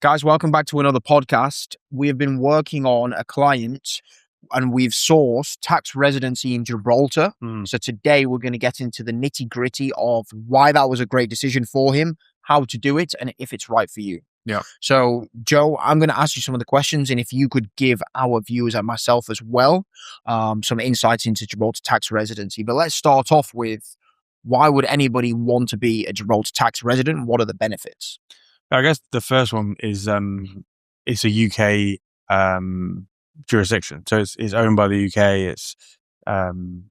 Guys, welcome back to another podcast. We have been working on a client and we've sourced tax residency in Gibraltar. So today we're going to get into the nitty gritty of why that was a great decision for him, how to do it, and if it's right for you. Yeah. So, Joe, I'm going to ask you some of the questions, and if you could give our viewers and myself as well some insights into Gibraltar tax residency. But let's start off with, why would anybody want to be a Gibraltar tax resident? What are the benefits? I guess the first one is it's a UK jurisdiction, so it's owned by the UK. It's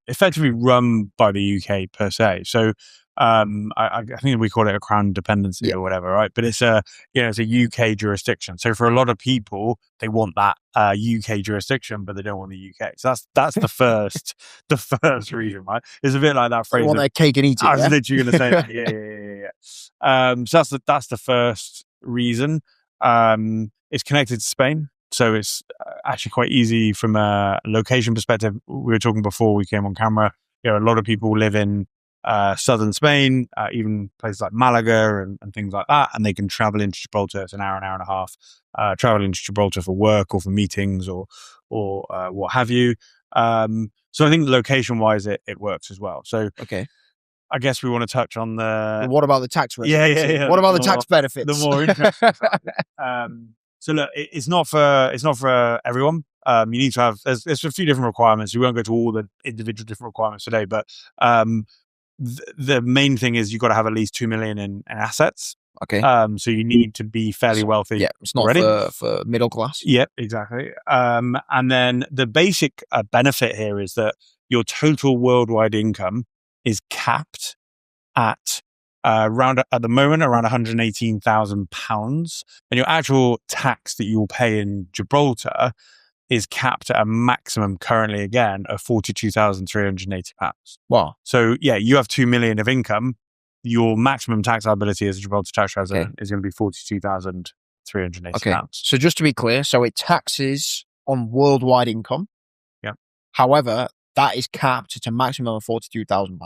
effectively run by the UK per se. So I think we call it a crown dependency or whatever, right? But it's it's a UK jurisdiction. So for a lot of people, they want that UK jurisdiction, but they don't want the UK. So that's the first reason, right? It's a bit like that phrase. They want their cake and eat it. I was literally going to say that. Yeah. So that's the first reason. It's connected to Spain, so it's actually quite easy from a location perspective. We were talking before we came on camera. A lot of people live in southern Spain, even places like Malaga and things like that, and they can travel into Gibraltar. It's an hour and a half travel into Gibraltar for work or for meetings or what have you. So I think location wise it works as well. So okay, I guess we want to touch on the... What about the tax residency? Yeah. What about the tax benefits? The more interesting side. So look, it's not for everyone. You need to have... There's a few different requirements. We won't go to all the individual different requirements today, but the main thing is you've got to have at least 2 million in assets. Okay. So you need to be fairly wealthy. Yeah, it's not for middle class. Yep, exactly. And then the basic benefit here is that your total worldwide income is capped at at the moment around £118,000, and your actual tax that you will pay in Gibraltar is capped at a maximum currently again of £42,380. Wow. So yeah, you have 2 million of income. Your maximum tax liability as a Gibraltar tax resident is going to be £42,380. Okay. So just to be clear, so it taxes on worldwide income. Yeah. However, that is capped at a maximum of £42,000.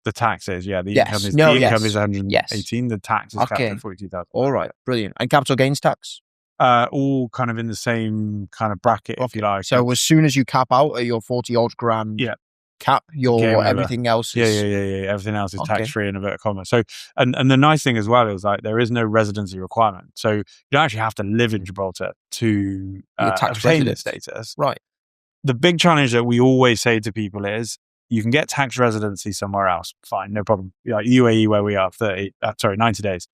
The tax is, the yes. income is 118. Yes. The tax is capped at 42,000. All right, brilliant. And capital gains tax? All kind of in the same kind of bracket, if you like. So as soon as you cap out at your 40 odd grand cap, your everything else is... Yeah. Everything else is tax-free in inverted commas. So, and the nice thing as well is like there is no residency requirement. So you don't actually have to live in Gibraltar to obtain this status. Right. The big challenge that we always say to people is, you can get tax residency somewhere else. Fine, no problem. Like UAE, where we are, 90 days.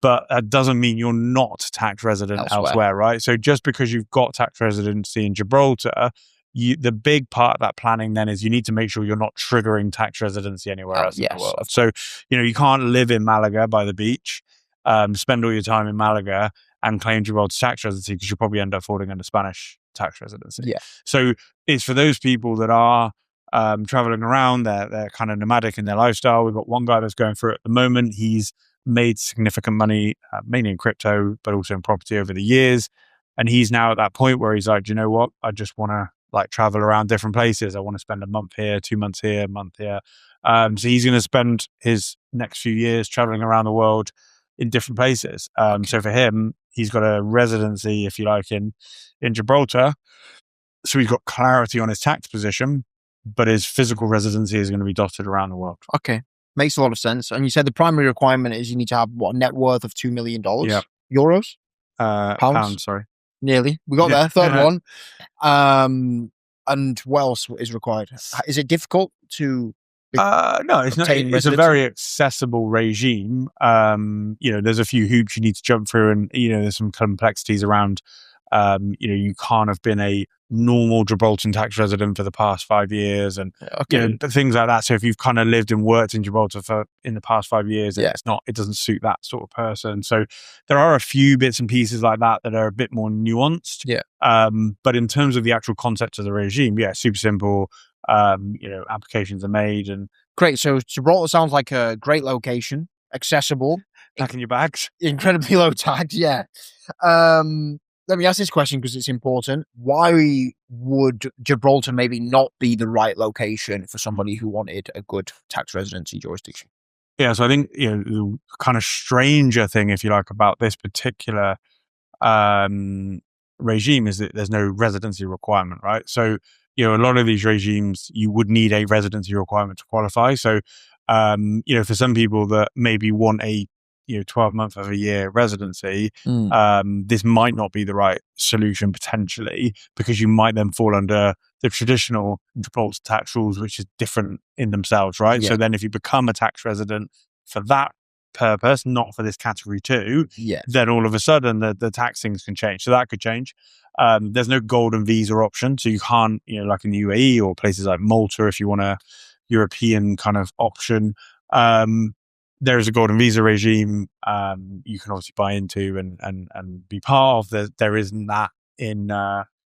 But that doesn't mean you're not tax resident elsewhere, right? So just because you've got tax residency in Gibraltar, the big part of that planning then is you need to make sure you're not triggering tax residency anywhere else in the world. So, you can't live in Malaga by the beach, spend all your time in Malaga and claim Gibraltar tax residency, because you'll probably end up falling under Spanish tax residency. Yeah. So it's for those people that are traveling around, they're kind of nomadic in their lifestyle. We've got one guy that's going through it at the moment. He's made significant money, mainly in crypto, but also in property over the years. And he's now at that point where he's like, do you know what? I just want to travel around different places. I want to spend a month here, 2 months here, a month here. So he's going to spend his next few years traveling around the world in different places. So for him, he's got a residency, if you like, in Gibraltar. So he's got clarity on his tax position, but his physical residency is going to be dotted around the world. Okay. Makes a lot of sense. And you said the primary requirement is you need to have a net worth of $2 million? Yeah. Euros? Pounds, sorry. Nearly. We got there. Third one. And what else is required? Is it difficult to... No, it's not. It's a very accessible regime. There's a few hoops you need to jump through, and there's some complexities around. You can't have been a normal Gibraltar tax resident for the past 5 years, and things like that. So if you've kind of lived and worked in Gibraltar in the past 5 years, it doesn't suit that sort of person. So there are a few bits and pieces like that are a bit more nuanced. Yeah. But in terms of the actual concept of the regime, super simple. Applications are made and great. So Gibraltar sounds like a great location, accessible, packing your bags, incredibly low tax. Yeah. Let me ask this question because it's important. Why would Gibraltar maybe not be the right location for somebody who wanted a good tax residency jurisdiction? Yeah, so I think the kind of stranger thing, if you like, about this particular regime is that there's no residency requirement, right? So, a lot of these regimes, you would need a residency requirement to qualify. So, for some people that maybe want a 12-month of a year residency, this might not be the right solution potentially, because you might then fall under the traditional Gibraltar tax rules, which is different in themselves, right? Yeah. So then if you become a tax resident for that purpose, not for this category 2, then all of a sudden the tax things can change. So that could change. There's no golden visa option. So you can't, like in the UAE or places like Malta, if you want a European kind of option, there is a golden visa regime you can obviously buy into and be part of. There isn't that in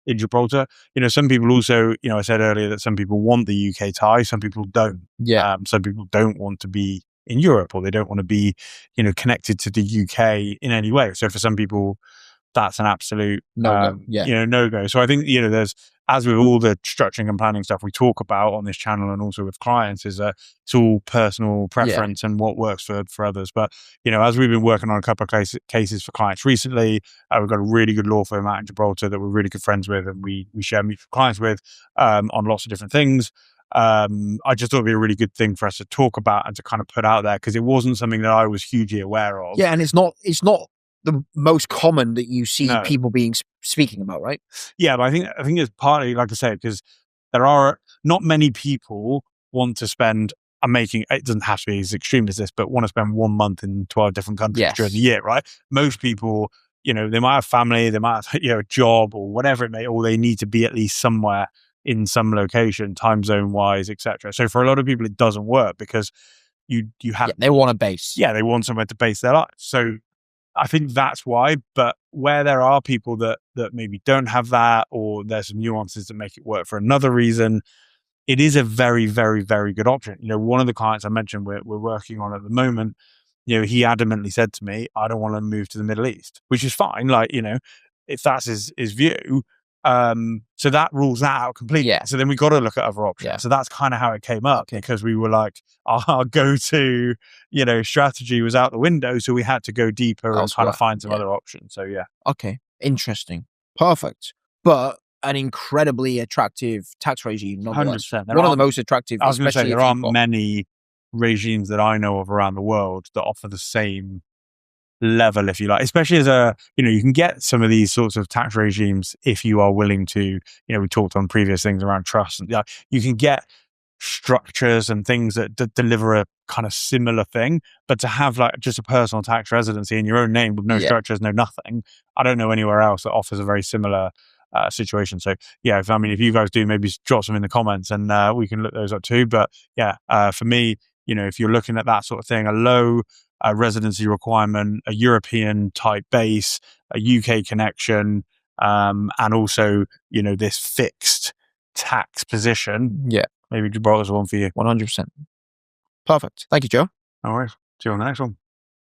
Gibraltar. Some people also, I said earlier that some people want the UK tie, some people don't. Some people don't want to be in Europe, or they don't want to be, connected to the UK in any way. So for some people, that's an absolute no-go. So I think, there's, as with all the structuring and planning stuff we talk about on this channel and also with clients, is it's all personal preference and what works for others. But, as we've been working on a couple of cases for clients recently, we've got a really good law firm out in Gibraltar that we're really good friends with, and we share mutual clients with on lots of different things. I just thought it'd be a really good thing for us to talk about and to kind of put out there, because it wasn't something that I was hugely aware of. Yeah, and it's not the most common that you see people speaking about, right? Yeah, but I think it's partly, like I say, because there are not many people want to spend. It doesn't have to be as extreme as this, but want to spend 1 month in 12 different countries during the year, right? Most people, they might have family, they might have a job or whatever it may, or they need to be at least somewhere in some location, time zone wise, etc. So for a lot of people, it doesn't work, because you have they want a base. Yeah, they want somewhere to base their life. So I think that's why. But where there are people that maybe don't have that, or there's some nuances that make it work for another reason, it is a very, very, very good option. One of the clients I mentioned we're working on at the moment, he adamantly said to me, I don't want to move to the Middle East, which is fine. Like, if that's his view. So that rules that out completely. Yeah. So then we got to look at other options. Yeah. So that's kind of how it came up, because we were like, our go-to, strategy was out the window. So we had to go deeper and kind of find some other options. So yeah. Okay. Interesting. Perfect. But an incredibly attractive tax regime, nonetheless. 100%. One of the most attractive. I was going to say, there aren't many regimes that I know of around the world that offer the same level, if you like, especially as you can get some of these sorts of tax regimes if you are willing to, we talked on previous things around trust, and you can get structures and things that deliver a kind of similar thing, but to have like just a personal tax residency in your own name with no structures, no nothing, I don't know anywhere else that offers a very similar situation. So yeah, if you guys do, maybe drop some in the comments and we can look those up too. But yeah, for me, if you're looking at that sort of thing, a low residency requirement, a European type base, a UK connection, and also, this fixed tax position. Yeah. Maybe Gibraltar's one for you. 100%. Perfect. Thank you, Joe. All right. See you on the next one.